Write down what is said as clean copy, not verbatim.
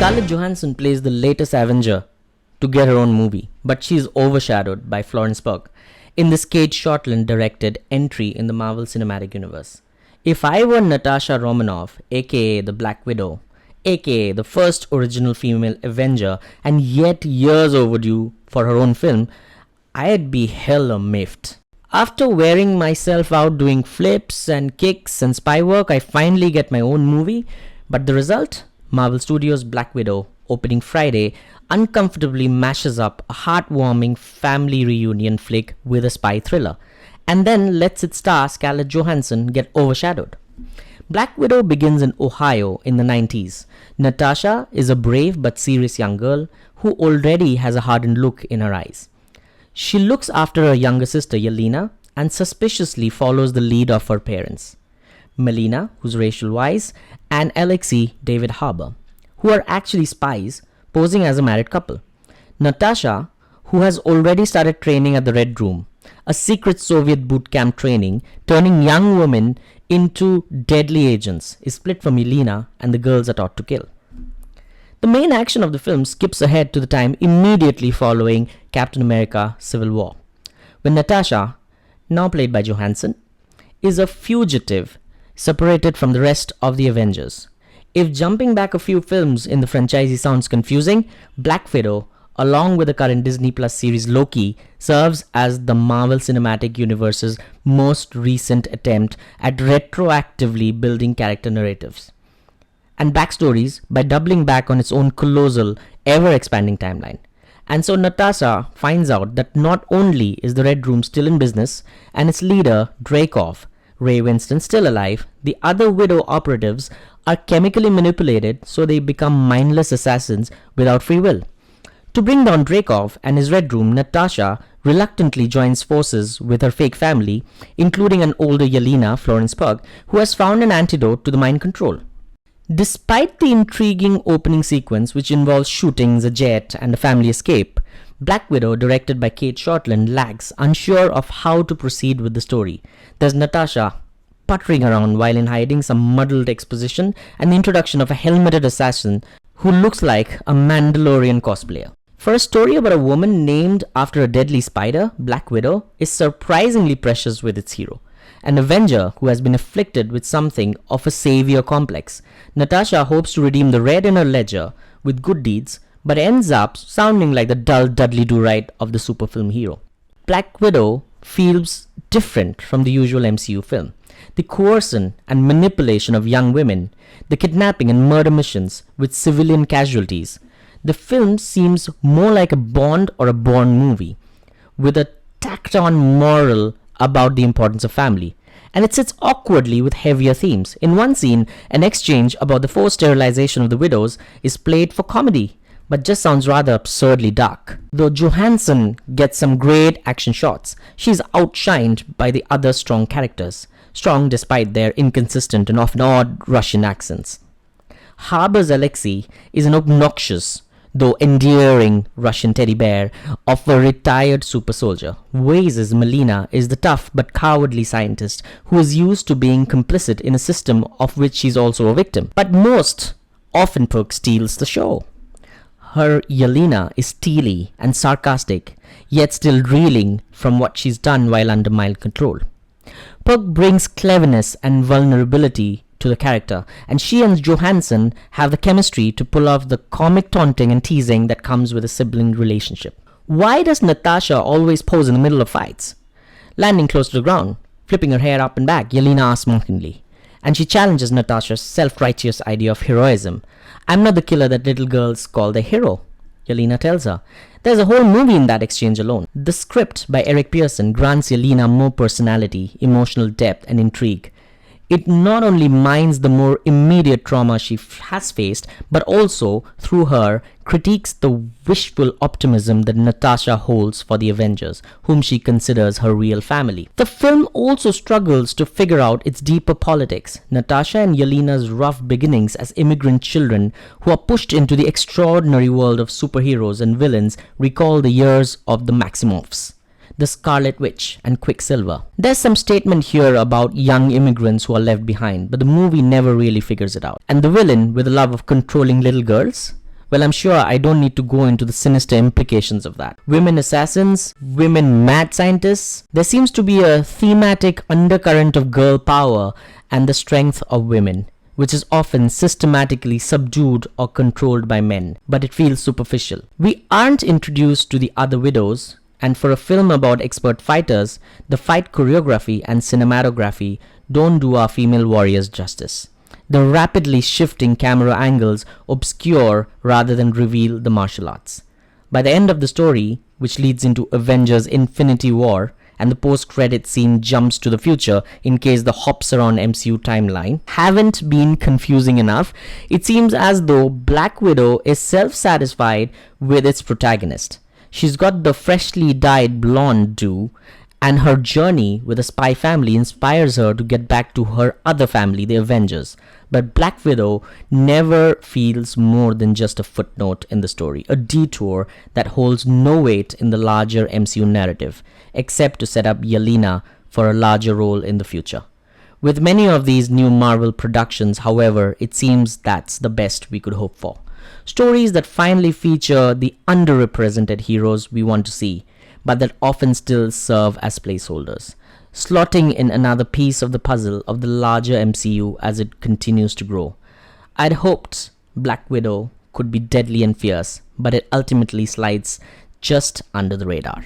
Scarlett Johansson plays the latest Avenger to get her own movie, but she is overshadowed by Florence Pugh in this Kate Shortland directed entry in the Marvel Cinematic Universe. If I were Natasha Romanoff, aka the Black Widow, aka the first original female Avenger, and yet years overdue for her own film, I'd be hella miffed. After wearing myself out doing flips and kicks and spy work, I finally get my own movie, but the result? Marvel Studios' Black Widow, opening Friday, uncomfortably mashes up a heartwarming family reunion flick with a spy thriller, and then lets its star Scarlett Johansson get overshadowed. Black Widow begins in Ohio in the 90s. Natasha is a brave but serious young girl who already has a hardened look in her eyes. She looks after her younger sister Yelena and suspiciously follows the lead of her parents, Melina, who's Rachel Weisz, and Alexei David Harbour, who are actually spies posing as a married couple. Natasha, who has already started training at the Red Room, a secret Soviet boot camp training, turning young women into deadly agents, is split from Yelena and the girls are taught to kill. The main action of the film skips ahead to the time immediately following Captain America Civil War, when Natasha, now played by Johansson, is a fugitive separated from the rest of the Avengers. If jumping back a few films in the franchise sounds confusing, Black Widow, along with the current Disney Plus series Loki, serves as the Marvel Cinematic Universe's most recent attempt at retroactively building character narratives and backstories by doubling back on its own colossal, ever-expanding timeline. And so Natasha finds out that not only is the Red Room still in business and its leader, Dreykov, Ray Winston, still alive, the other Widow operatives are chemically manipulated so they become mindless assassins without free will. To bring down Dreykov and his Red Room, Natasha reluctantly joins forces with her fake family, including an older Yelena, Florence Pugh, who has found an antidote to the mind control. Despite the intriguing opening sequence, which involves shootings, a jet, and a family escape, Black Widow, directed by Kate Shortland, lags, unsure of how to proceed with the story. There's Natasha puttering around while in hiding, some muddled exposition, and the introduction of a helmeted assassin who looks like a Mandalorian cosplayer. For a story about a woman named after a deadly spider, Black Widow is surprisingly precious with its hero, an Avenger who has been afflicted with something of a savior complex. Natasha hopes to redeem the red in her ledger with good deeds, but ends up sounding like the dull Dudley Do-Right of the super film hero. Black Widow feels different from the usual MCU film. The coercion and manipulation of young women, the kidnapping and murder missions with civilian casualties. The film seems more like a Bond or a Bourne movie, with a tacked-on moral about the importance of family, and it sits awkwardly with heavier themes. In one scene, an exchange about the forced sterilization of the widows is played for comedy, but just sounds rather absurdly dark. Though Johansson gets some great action shots, she's outshined by the other strong characters, strong despite their inconsistent and often odd Russian accents. Harbour's Alexei is an obnoxious, though endearing Russian teddy bear of a retired super soldier. Weisz's Melina is the tough but cowardly scientist who is used to being complicit in a system of which she's also a victim. But most often Pugh steals the show. Her Yelena is steely and sarcastic, yet still reeling from what she's done while under mild control. Pugh brings cleverness and vulnerability to the character, and she and Johansson have the chemistry to pull off the comic taunting and teasing that comes with a sibling relationship. Why does Natasha always pose in the middle of fights? Landing close to the ground, flipping her hair up and back, Yelena asks mockingly. And she challenges Natasha's self-righteous idea of heroism. "I'm not the killer that little girls call their hero," Yelena tells her. There's a whole movie in that exchange alone. The script by Eric Pearson grants Yelena more personality, emotional depth, and intrigue. It not only mines the more immediate trauma she has faced, but also, through her, critiques the wishful optimism that Natasha holds for the Avengers, whom she considers her real family. The film also struggles to figure out its deeper politics. Natasha and Yelena's rough beginnings as immigrant children who are pushed into the extraordinary world of superheroes and villains recall the years of the Maximoffs, the Scarlet Witch, and Quicksilver. There's some statement here about young immigrants who are left behind, but the movie never really figures it out. And the villain, with a love of controlling little girls, Well, I'm sure I don't need to go into the sinister implications of that. Women assassins, women mad scientists. There seems to be a thematic undercurrent of girl power and the strength of women, which is often systematically subdued or controlled by men, but it feels superficial. We aren't introduced to the other widows, and for a film about expert fighters, the fight choreography and cinematography don't do our female warriors justice. The rapidly shifting camera angles obscure rather than reveal the martial arts. By the end of the story, which leads into Avengers Infinity War, and the post-credit scene jumps to the future in case the hops around MCU timeline haven't been confusing enough, it seems as though Black Widow is self-satisfied with its protagonist. She's got the freshly dyed blonde do, and her journey with a spy family inspires her to get back to her other family, the Avengers. But Black Widow never feels more than just a footnote in the story, a detour that holds no weight in the larger MCU narrative, except to set up Yelena for a larger role in the future. With many of these new Marvel productions, however, it seems that's the best we could hope for. Stories that finally feature the underrepresented heroes we want to see, but that often still serve as placeholders, slotting in another piece of the puzzle of the larger MCU as it continues to grow. I'd hoped Black Widow could be deadly and fierce, but it ultimately slides just under the radar.